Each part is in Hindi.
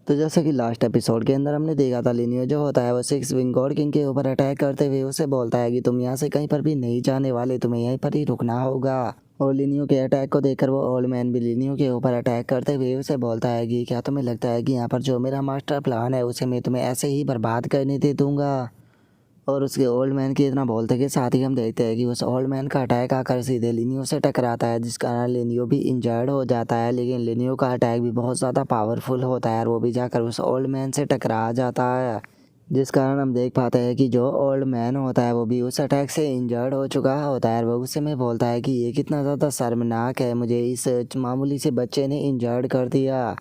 तो जैसा कि लास्ट एपिसोड के अंदर हमने देखा था, लिनियो जो होता है वो सिक्स विंग गॉड किंग के ऊपर अटैक करते हुए उसे बोलता है कि तुम यहाँ से कहीं पर भी नहीं जाने वाले, तुम्हें यहीं पर ही रुकना होगा। और लिनियो के अटैक को देखकर वो ओल्ड मैन भी लिनियो के ऊपर अटैक करते हुए उसे बोलता है कि क्या तुम्हें लगता है कि यहाँ पर जो मेरा मास्टर प्लान है उसे मैं तुम्हें ऐसे ही बर्बाद करने दे दूंगा। और उसके ओल्ड मैन के इतना बोलते के साथ ही हम देखते हैं कि उस ओल्ड मैन का अटैक आकर सीधे लिनियो से टकराता है, जिस कारण लिनियो भी इंजर्ड हो जाता है। लेकिन लिनियो का अटैक भी बहुत ज़्यादा पावरफुल होता है और वो भी जाकर उस ओल्ड मैन से टकरा जाता है, जिस कारण हम देख पाते हैं कि जो ओल्ड मैन होता है वो भी उस अटैक से इंजर्ड हो चुका होता है। वो उससे में बोलता है कि ये कितना ज़्यादा शर्मनाक है, मुझे इस मामूली से बच्चे ने इंजर्ड कर दिया।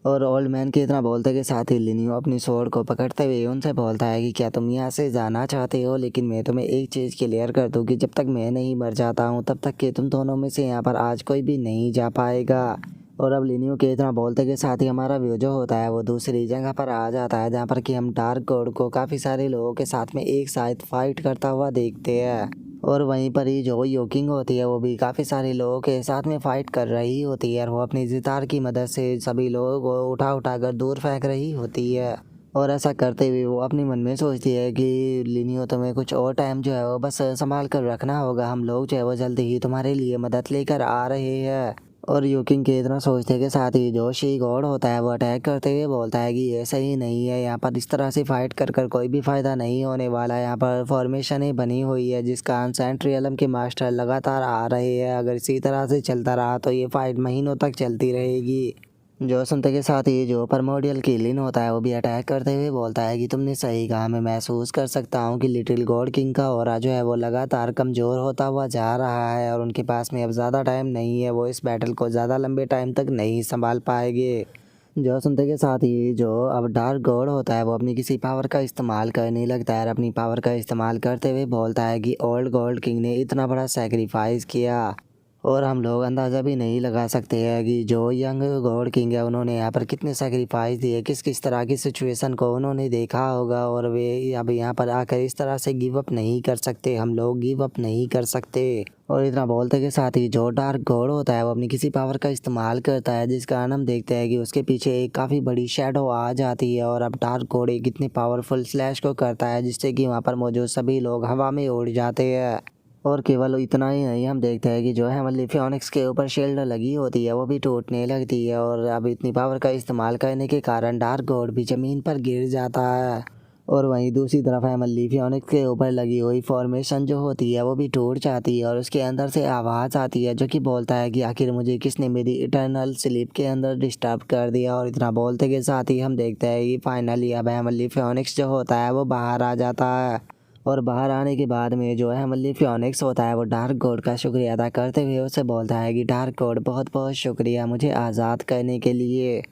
और ओल्ड मैन के इतना बोलते के साथ ही लिनियो अपनी स्वॉर्ड को पकड़ते हुए उनसे बोलता है कि क्या तुम यहाँ से जाना चाहते हो, लेकिन मैं तुम्हें एक चीज़ क्लियर कर दूँ कि जब तक मैं नहीं मर जाता हूँ तब तक कि तुम दोनों में से यहाँ पर आज कोई भी नहीं जा पाएगा। और अब लिनियो के इतना बोलते के साथ ही हमारा व्यू जो होता है वो दूसरी जगह पर आ जाता है, जहाँ पर कि हम डार्क गॉड को काफ़ी सारे लोगों के साथ में एक साथ फाइट करता हुआ देखते हैं। और वहीं पर ही जो योकिंग होती है वो भी काफ़ी सारे लोगों के साथ में फाइट कर रही होती है और वो अपनी जितार की मदद से सभी लोगों को उठा उठा कर दूर फेंक रही होती है। और ऐसा करते हुए वो अपने मन में सोचती है कि लिनियो तुम्हें कुछ और टाइम जो है वो बस संभाल कर रखना होगा, हम लोग जो है वो जल्दी ही तुम्हारे लिए मदद लेकर आ रहे हैं। और यूकिंग के इतना सोचने के साथ ही जो शी गॉड होता है वो अटैक करते हुए बोलता है कि ये सही नहीं है, यहाँ पर इस तरह से फाइट कर कर कोई भी फ़ायदा नहीं होने वाला है। यहाँ पर फॉर्मेशन ही बनी हुई है जिस कारण सेंट्रियलम के मास्टर लगातार आ रहे हैं, अगर इसी तरह से चलता रहा तो ये फाइट महीनों तक चलती रहेगी। जो सुनते के साथ ही जो परमोडियल किलिन होता है वो भी अटैक करते हुए बोलता है कि तुमने सही कहा, मैं महसूस कर सकता हूँ कि लिटिल गॉड किंग का ऑरा जो है वो लगातार कमज़ोर होता हुआ जा रहा है और उनके पास में अब ज़्यादा टाइम नहीं है, वो इस बैटल को ज़्यादा लंबे टाइम तक नहीं संभाल पाएंगे। जो सुनते के साथ ही जो अब डार्क गॉड होता है वो अपनी किसी पावर का इस्तेमाल करने लगता है और अपनी पावर का इस्तेमाल करते हुए बोलता है कि ओल्ड गॉड किंग ने इतना बड़ा सेक्रीफाइस किया और हम लोग अंदाज़ा भी नहीं लगा सकते हैं कि जो यंग गॉड किंग है उन्होंने यहाँ पर कितने सेक्रीफाइस दिए, किस किस तरह की सिचुएशन को उन्होंने देखा होगा और वे अब यहाँ पर आकर इस तरह से गिव अप नहीं कर सकते, हम लोग गिव अप नहीं कर सकते। और इतना बोलते के साथ ही जो डार्क गॉड होता है वो अपनी किसी पावर का इस्तेमाल करता है, जिस कारण हम देखते हैं कि उसके पीछे एक काफ़ी बड़ी शेडो आ जाती है और अब डार्क गॉड एक इतने पावरफुल स्लैश को करता है जिससे कि वहाँ पर मौजूद सभी लोग हवा में उड़ जाते हैं। और केवल इतना ही नहीं, हम देखते हैं कि जो है हमारी फियोनिक्स के ऊपर शील्ड लगी होती है वो भी टूटने लगती है और अब इतनी पावर का इस्तेमाल करने के कारण डार्क गॉड भी ज़मीन पर गिर जाता है। और वहीं दूसरी तरफ है मल्ली फियोनिक्स के ऊपर लगी हुई फॉर्मेशन जो होती है वो भी टूट जाती है और उसके अंदर से आवाज़ आती है जो कि बोलता है कि आखिर मुझे किसने मेरी इटर्नल स्लीप के अंदर डिस्टर्ब कर दिया। और इतना बोलते के साथ ही हम देखते हैं कि फाइनली अब मल्ली फियोनिक्स जो होता है वो बाहर आ जाता है। और बाहर आने के बाद में जो है मल्ली फियोनिक्स होता है वो डार्क गॉड का शुक्रिया अदा करते हुए उसे बोलता है कि डार्क गॉड बहुत बहुत शुक्रिया मुझे आज़ाद करने के लिए।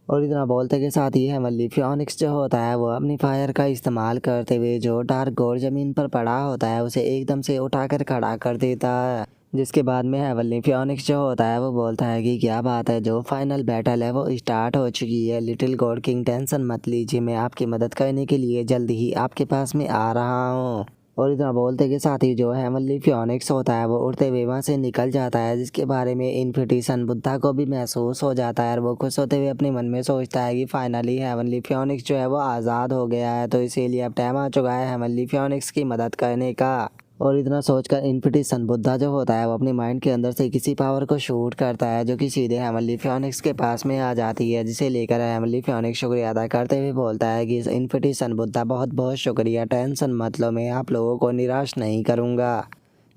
और इतना बोलते के साथ ही है मल्ली फियोनिक्स जो होता है वो अपनी फायर का इस्तेमाल करते हुए जो डार्क गॉड ज़मीन पर पड़ा होता है उसे एकदम से उठाकर खड़ा कर देता है, जिसके बाद में हेवनली फियोनिक्स जो होता है वो बोलता है कि क्या बात है, जो फाइनल बैटल है वो स्टार्ट हो चुकी है, लिटिल गॉड किंग टेंशन मत लीजिए, मैं आपकी मदद करने के लिए जल्द ही आपके पास में आ रहा हूँ। और इतना बोलते के साथ ही जो हेवनली फियोनिक्स होता है वो उड़ते हुए वहाँ से निकल जाता है, जिसके बारे में इन्फिटिशन बुद्धा को भी महसूस हो जाता है और वो खुश होते हुए अपने मन में सोचता है कि फाइनली हेवनली फियोनिक्स जो है वो आज़ाद हो गया है, तो इसीलिए अब टाइम आ चुका है हेवनली फियोनिक्स की मदद करने का। और इतना सोचकर इन्फिटिशन बुद्धा जो होता है वो अपने माइंड के अंदर से किसी पावर को शूट करता है जो कि सीधे हेवनली फियोनिक्स के पास में आ जाती है, जिसे लेकर हेवनली फियोनिक्स शुक्रिया अदा करते हुए बोलता है कि इन्फिटिशन बुद्धा बहुत बहुत शुक्रिया, टेंशन मत लो, मैं आप लोगों को निराश नहीं करूँगा।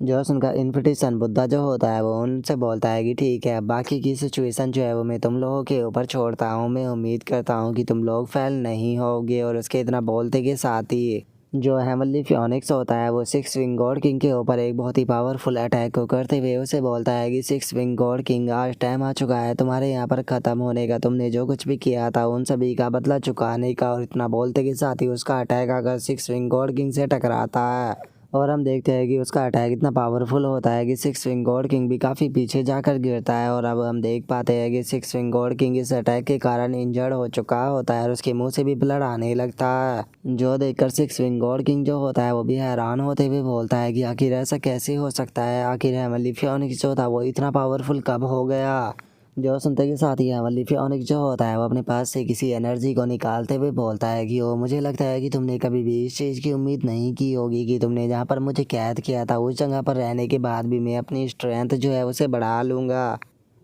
जो सुनकर इन्फिटिशन बुद्धा जो होता है वो उनसे बोलता है कि ठीक है, बाकी की सिचुएशन जो है वो मैं तुम लोगों के ऊपर छोड़ता हूँ, मैं उम्मीद करता हूँ कि तुम लोग फेल नहीं होगे। और उसके इतना बोलते के साथ ही जो हेवनली फियोनिक्स होता है वो सिक्स विंग गॉड किंग के ऊपर एक बहुत ही पावरफुल अटैक को करते हुए उसे बोलता है कि सिक्स विंग गॉड किंग, आज टाइम आ चुका है तुम्हारे यहाँ पर ख़त्म होने का, तुमने जो कुछ भी किया था उन सभी का बदला चुकाने का। और इतना बोलते के साथ ही उसका अटैक आकर सिक्स विंग गॉड किंग से टकराता है और हम देखते हैं कि उसका अटैक इतना पावरफुल होता है कि सिक्स विंग गॉड किंग भी काफ़ी पीछे जाकर गिरता है। और अब हम देख पाते हैं कि सिक्स विंग गॉड किंग इस अटैक के कारण इंजर्ड हो चुका होता है और उसके मुंह से भी ब्लड आने लगता है, जो देखकर सिक्स विंग गॉड किंग जो होता है वो भी हैरान होते हुए बोलता है कि आखिर ऐसा कैसे हो सकता है, आखिर हेवनली फियोनिक्स जो था वो इतना पावरफुल कब हो गया। जो सुनते के साथ ही हमारी फियोनिक्स जो होता है वो अपने पास से किसी एनर्जी को निकालते हुए बोलता है कि ओ मुझे लगता है कि तुमने कभी भी इस चीज़ की उम्मीद नहीं की होगी कि तुमने जहाँ पर मुझे कैद किया था उस जगह पर रहने के बाद भी मैं अपनी स्ट्रेंथ जो है उसे बढ़ा लूँगा।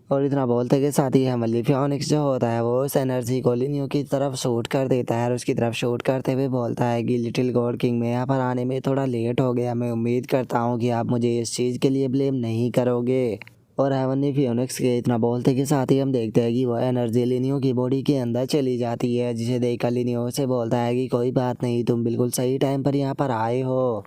और इतना बोलते के साथ ही हमारी फियोनिक्स जो होता है वो उस एनर्जी को लिनियो की तरफ शूट कर देता है और उसकी तरफ शूट करते हुए बोलता है कि लिटिल गॉड किंग में यहाँ पर आने में थोड़ा लेट हो गया, मैं उम्मीद करता हूँ कि आप मुझे इस चीज़ के लिए ब्लेम नहीं करोगे। और हेवनली फियोनिक्स के इतना बोलते के साथ ही हम देखते हैं कि वह एनर्जी लिनियो की बॉडी के अंदर चली जाती है, जिसे देखकर लिनियो से बोलता है कि कोई बात नहीं, तुम बिल्कुल सही टाइम पर यहाँ पर आए हो।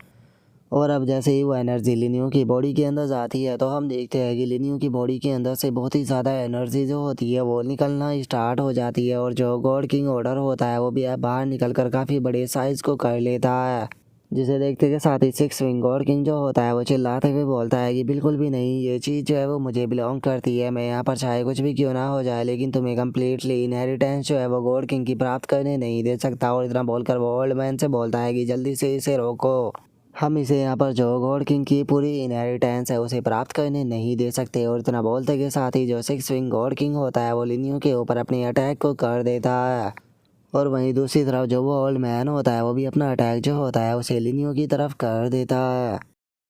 और अब जैसे ही वो एनर्जी लिनियो की बॉडी के अंदर जाती है तो हम देखते हैं कि लिनियो की बॉडी के अंदर से बहुत ही ज़्यादा एनर्जी जो होती है वो निकलना स्टार्ट हो जाती है और जो गॉड किंग ऑर्डर होता है वो भी अब बाहर निकल कर काफ़ी बड़े साइज़ को कर लेता है, जिसे देखते के साथ ही सिक्स विंग गॉड किंग जो होता है वो चिल्लाते हुए बोलता है कि बिल्कुल भी नहीं, ये चीज़ जो है वो मुझे बिलोंग करती है, मैं यहाँ पर चाहे कुछ भी क्यों ना हो जाए लेकिन तुम्हें कम्प्लीटली इनहेरिटेंस जो है वो गॉड किंग की प्राप्त करने नहीं दे सकता। और इतना बोलकर वो ओल्ड मैन से बोलता है कि जल्दी से इसे रोको, हम इसे यहाँ पर जो गॉड किंग की पूरी इनहेरिटेंस है उसे प्राप्त करने नहीं दे सकते। और इतना बोलते के साथ ही जो सिक्स विंग गॉड किंग होता है वो लिनियो के ऊपर अपनी अटैक को कर देता है। और वहीं दूसरी तरफ जो वो ओल्ड मैन होता है वो भी अपना अटैक जो होता है उसे लिनियो की तरफ कर देता है।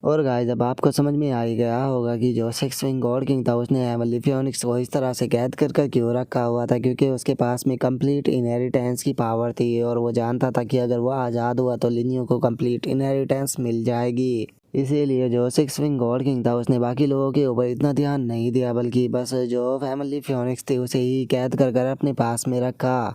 और गाइस अब आपको समझ में आ ही गया होगा कि जो सिक्स विंग गॉड किंग था उसने एमिली फियोनिक्स को इस तरह से कैद कर क्यों रखा हुआ था, क्योंकि उसके पास में कंप्लीट इनहेरिटेंस की पावर थी और वो जानता था कि अगर वो आज़ाद हुआ तो लिनियो को कंप्लीट इनहेरिटेंस मिल जाएगी। इसीलिए जो सिक्स विंग गॉड किंग था उसने बाकी लोगों के ऊपर इतना ध्यान नहीं दिया, बल्कि बस जो फैमिली फियोनिक्स थी उसे ही कैद कर अपने पास में रखा।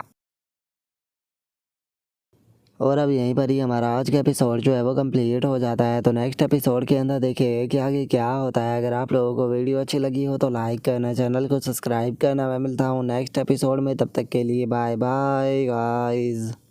और अब यहीं पर ही हमारा आज का एपिसोड जो है वो कंप्लीट हो जाता है। तो नेक्स्ट एपिसोड के अंदर देखिए कि आगे क्या होता है। अगर आप लोगों को वीडियो अच्छी लगी हो तो लाइक करना, चैनल को सब्सक्राइब करना। मैं मिलता हूँ नेक्स्ट एपिसोड में, तब तक के लिए बाय बाय गाइस।